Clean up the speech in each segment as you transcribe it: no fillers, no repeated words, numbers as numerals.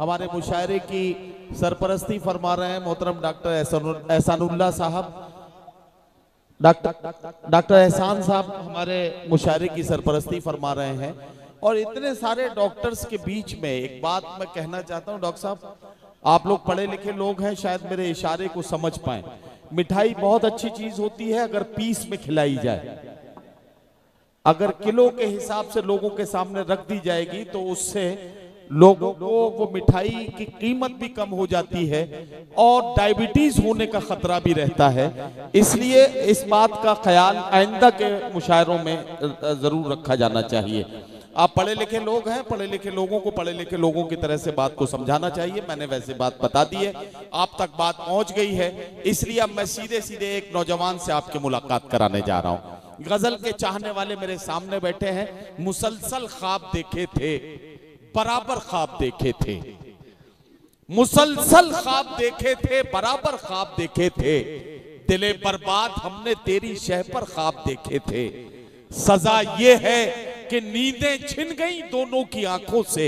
हमारे मुशायरे की सरपरस्ती फरमा रहे हैं मोहतरम डॉक्टर एहसानुल्लाह साहब। डॉक्टर एहसान साहब हमारे मुशायरे की सरपरस्ती फरमा रहे हैं। और इतने सारे डॉक्टर्स के बीच में एक बात मैं कहना चाहता हूं, डॉक्टर साहब आप लोग पढ़े लिखे लोग हैं, शायद मेरे इशारे को समझ पाए। मिठाई बहुत अच्छी चीज होती है अगर पीस में खिलाई जाए, अगर किलो के हिसाब से लोगों के सामने रख दी जाएगी तो उससे लोगों को वो मिठाई की कीमत भी कम हो जाती है और डायबिटीज होने का खतरा भी रहता है। इसलिए इस बात का ख्याल आइंदा के मुशायरों में जरूर रखा जाना चाहिए। आप पढ़े लिखे लोग हैं, पढ़े लिखे लोगों को पढ़े लिखे लोगों की तरह से बात को समझाना चाहिए। मैंने वैसे बात बता दी है, आप तक बात पहुंच गई है, इसलिए अब मैं सीधे सीधे एक नौजवान से आपकी मुलाकात कराने जा रहा हूं। गजल के चाहने वाले मेरे सामने बैठे हैं। मुसलसल ख्वाब देखे थे, बराबर ख्वाब देखे थे, मुसलसल ख्वाब देखे थे, बराबर ख्वाब देखे थे, दिले बर्बाद हमने तेरी शह पर ख्वाब देखे थे। सजा ये है कि नींदें छिन गई दोनों की आंखों से,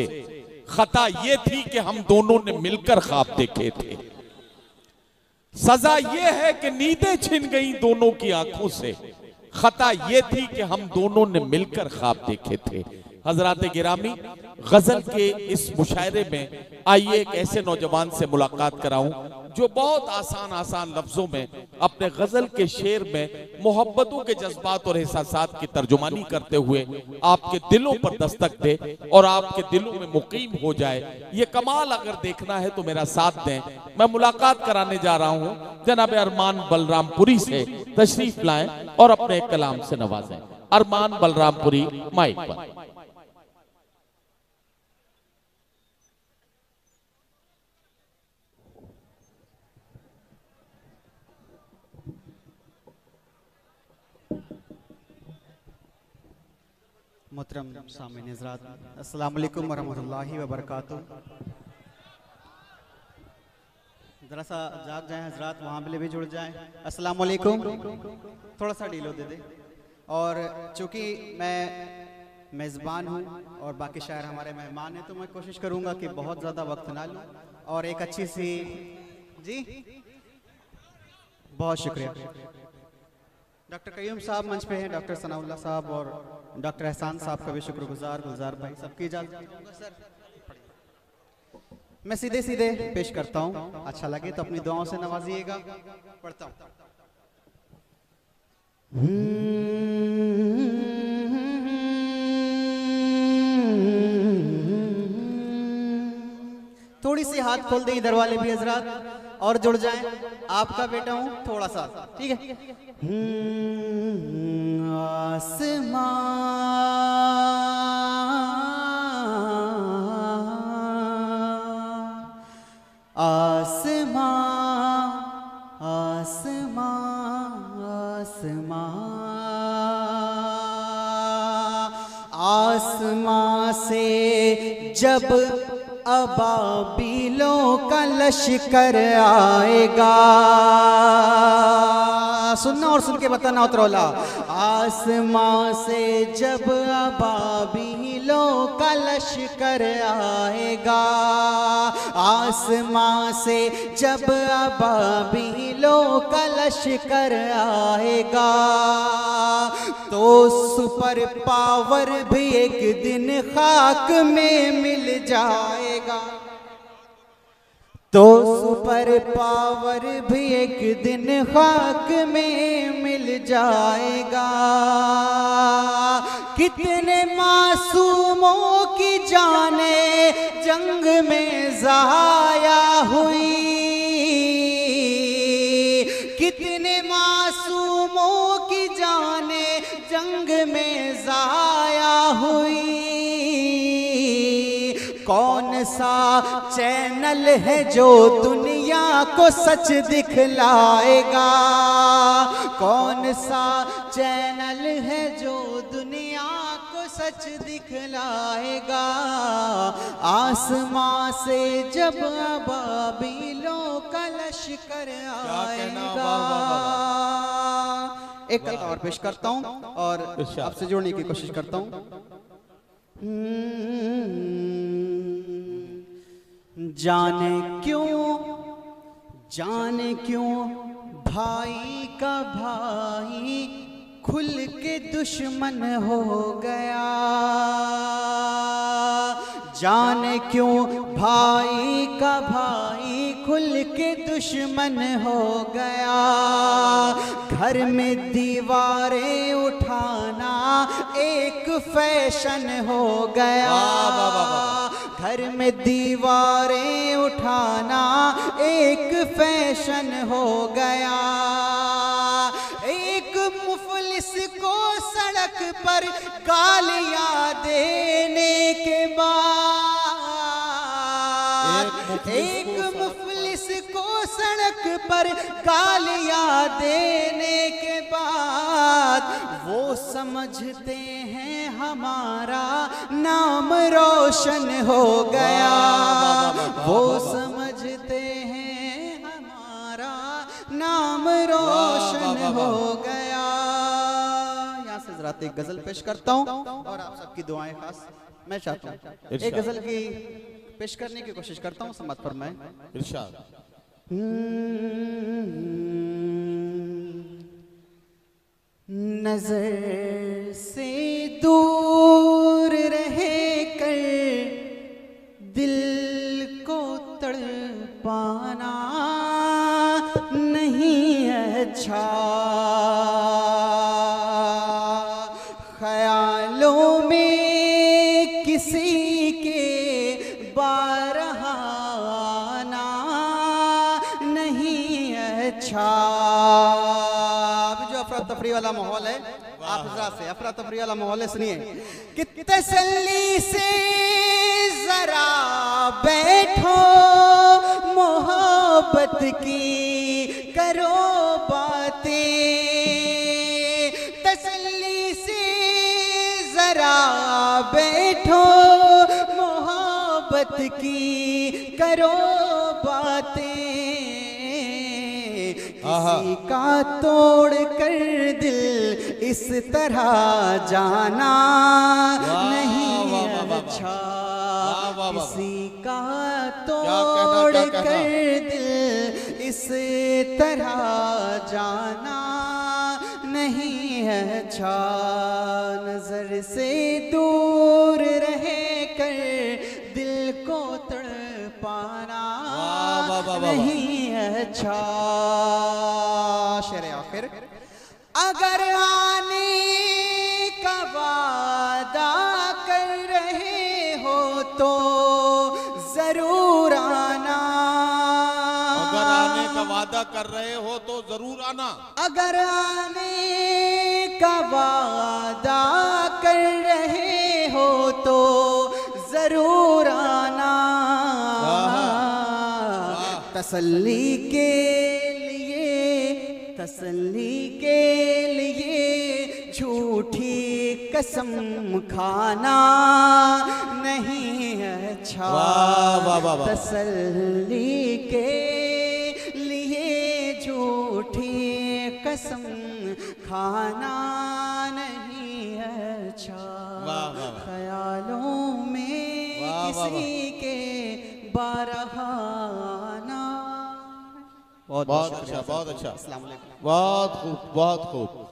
खता ये थी कि हम दोनों ने मिलकर ख्वाब देखे थे। सजा ये है कि नींदें छिन गई दोनों की आंखों से, खता ये थी कि हम दोनों ने मिलकर ख्वाब देखे थे। हजरात गिरामी, गजल के इस मुशायरे में आइए एक ऐसे नौजवान से मुलाकात कराऊं जो बहुत आसान आसान लफ्जों में अपने गजल के शेर में मोहब्बतों के जज्बात और एहसासात की तर्जुमानी करते हुए आपके दिलों पर दस्तक दे और आपके दिलों में मुकीम हो जाए। ये कमाल अगर देखना है तो मेरा साथ दें। मैं मुलाकात कराने जा रहा हूं जनाब अरमान बलरामपुरी से, तशरीफ लाएं और अपने कलाम से नवाजें। अरमान बलरामपुरी माइक पर। मोहतरम सामीन हज़रात, अस्सलाम वालेकुम वरहमतुल्लाहि वबरकातुहू। जरा सा जाग जाएं हजरात, वहाँ पे भी जुड़ जाएं। अस्सलाम वालेकुम। थोड़ा सा ढीलो दे दे। और चूंकि मैं मेज़बान हूँ और बाकी शायर हमारे मेहमान हैं, तो मैं कोशिश करूँगा कि बहुत ज़्यादा वक्त ना लूँ और एक अच्छी सी जी बहुत शुक्रिया। डॉक्टर कयूम साहब मंच पे हैं, डॉक्टर सनाउल्लाह साहब और डॉक्टर एहसान साहब का भी शुक्रगुजार, गुलजार भाई सबकी इजाजत। मैं सीधे सीधे पेश करता हूँ, अच्छा लगे तो अपनी दुआओं से नवाजिएगा। पढ़ता हूँ। थोड़ी सी हाथ खोल दें इधर वाले भी हजरात और जुड़ जाएं। आपका बेटा हूं थोड़ा सा, ठीक है। आसमां आसमां आसमां आसमां से जब अबाबिलों का लश्कर आएगा, सुनना और सुन के बताना उतरौला। आसमां से जब अबाबिलों का लश्कर आएगा, आसमां से जब अबाबिलों का लश्कर आएगा, तो सुपर पावर भी एक दिन खाक में मिल जाएगा, तो सुपर पावर भी एक दिन खाक में मिल जाएगा। कितने मासूमों की जाने जंग में ज़ाया हुई, कितने मासूमों की जाने जंग में ज़ाया हुई। कौन सा चैनल है जो दुनिया को सच दिखलाएगा, कौन सा चैनल है जो दुनिया को सच दिखलाएगा। आसमां से जब अबाबिलों का लश्कर आएगा। एक कल और पेश करता हूँ और आपसे जोड़ने की कोशिश करता हूँ। जाने क्यों भाई का भाई खुल के दुश्मन हो गया। जाने क्यों भाई का भाई खुल के दुश्मन हो गया। घर में दीवारें उठाना एक फैशन हो गया। घर में दीवारें उठाना एक फैशन हो गया। एक मुफलिस को सड़क पर गालियां देने के बाद, एक मुफलिस को सड़क पर गालियां देने के बाद वो समझते हैं हमारा नाम रोशन हो गया। वो समझते हैं हमारा नाम रोशन हो गया। यहाँ से जरा एक गजल पेश करता हूँ और आप सबकी दुआएं खास मैं चाहता हूँ। एक गजल की पेश करने की कोशिश करता हूँ, समात फरमाएं। इरशाद। नजर से दूर रहे कर दिल को तड़पाना नहीं अच्छा। ख्यालों में किसी के बारहा आना नहीं अच्छा। अफरा तफरी वाला माहौल है, आप हजरात से अफरा तफरी वाला माहौल है, सुनिए कि तसल्ली से जरा बैठो मोहब्बत की करो बातें। तसल्ली से जरा बैठो मोहब्बत की करो बातें। किसी का तोड़ कर दिल इस तरह जाना नहीं अच्छा। किसी का तोड़ कर दिल इस तरह जाना नहीं अच्छा। नजर से दूर रह कर दिल को तड़पाना नहीं अच्छा। शेर आखिर, अगर आने का वादा कर रहे हो तो जरूर आना। अगर आने का वादा कर रहे हो तो जरूर आना। अगर आने का वादा कर रहे हो तो जरूर आना। तसल्ली के लिए झूठी कसम खाना नहीं अच्छा। तसल्ली के लिए झूठी कसम खाना नहीं अच्छा। ख्यालों में किसी के बारहाना। बहुत अच्छा, बहुत अच्छा, अस्सलाम वालेकुम। बहुत खूब, बहुत खूब।